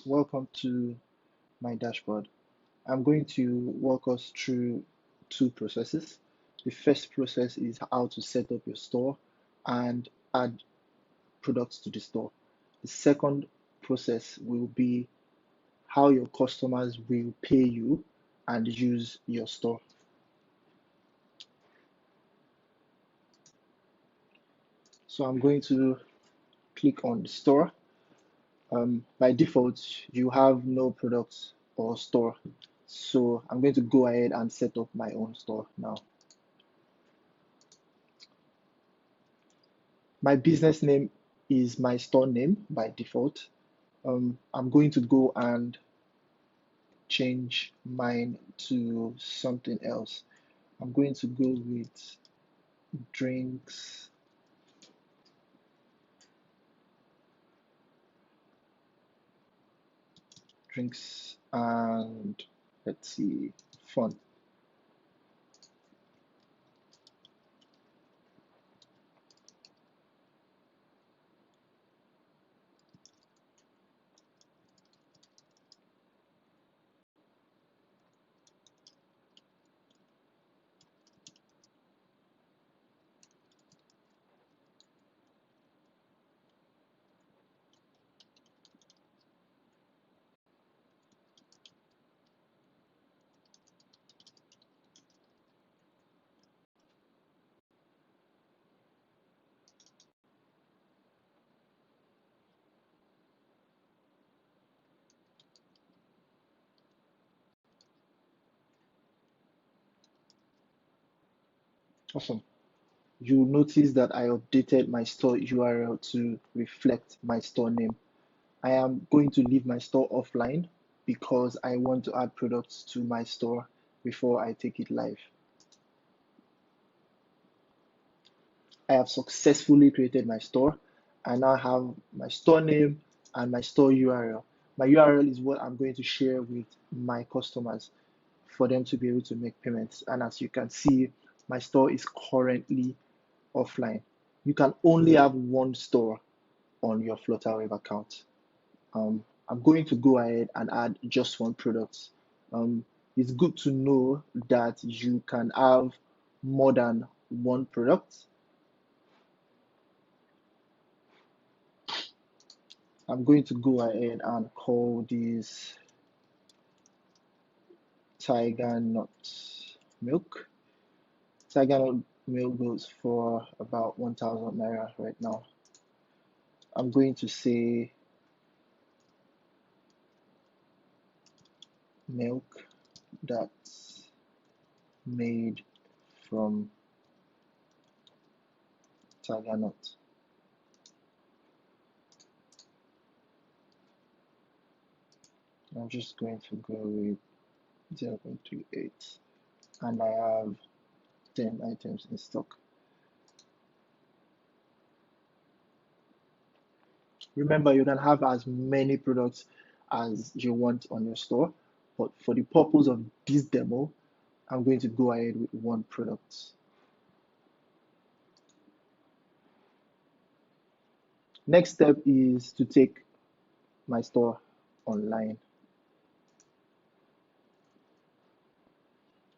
welcome to my dashboard. I'm going to walk us through two processes. The first process is how to set up your store and add products to the store. The second process will be how your customers will pay you and use your store. So I'm going to click on the store. By default, you have no products or store. So I'm going to go ahead and set up my own store now. My business name is my store name by default. I'm going to go and change mine to something else. I'm going to go with drinks, and let's see, fun. Awesome. You'll notice that I updated my store URL to reflect my store name. I am going to leave my store offline because I want to add products to my store before I take it live. I have successfully created my store. I now have my store name and my store URL. My URL is what I'm going to share with my customers for them to be able to make payments. And as you can see, my store is currently offline. You can only have one store on your Flutterwave account. I'm going to go ahead and add just one product. Um, it's good to know that you can have more than one product. I'm going to go ahead and call this tiger nut milk. Tiger nut milk goes for about 1,000 naira right now. I'm going to say milk that's made from tiger nut. I'm just going to go with 0.38 and I have 10 items in stock. Remember, you can have as many products as you want on your store, but for the purpose of this demo, I'm going to go ahead with one product. Next step is to take my store online.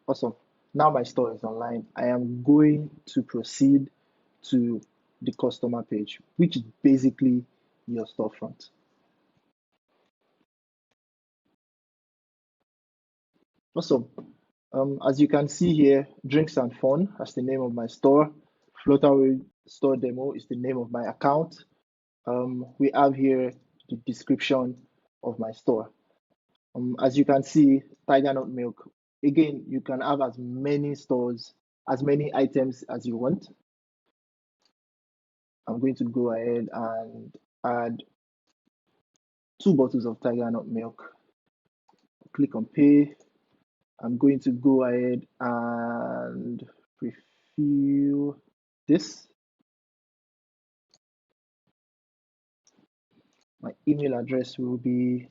Awesome. Now my store is online. I am going to proceed to the customer page, which is basically your storefront. Awesome. As you can see here, Drinks and Fun as the name of my store. Flutterwave Store Demo is the name of my account. We have here the description of my store. As you can see, Tiger Nut Milk. Again, you can have as many stores, as many items as you want. I'm going to go ahead and add 2 bottles of Tiger Nut Milk. Click on Pay. I'm going to go ahead and refill this. My email address will be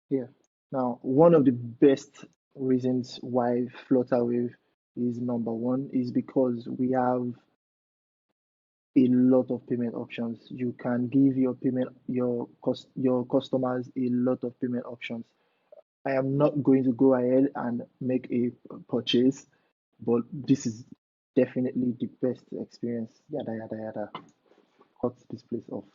here. Now, one of the best reasons why Flutterwave is number one is because we have a lot of payment options. You can give your customers a lot of payment options. I am not going to go ahead and make a purchase, but this is definitely the best experience. Yada yada yada. Cut this place off.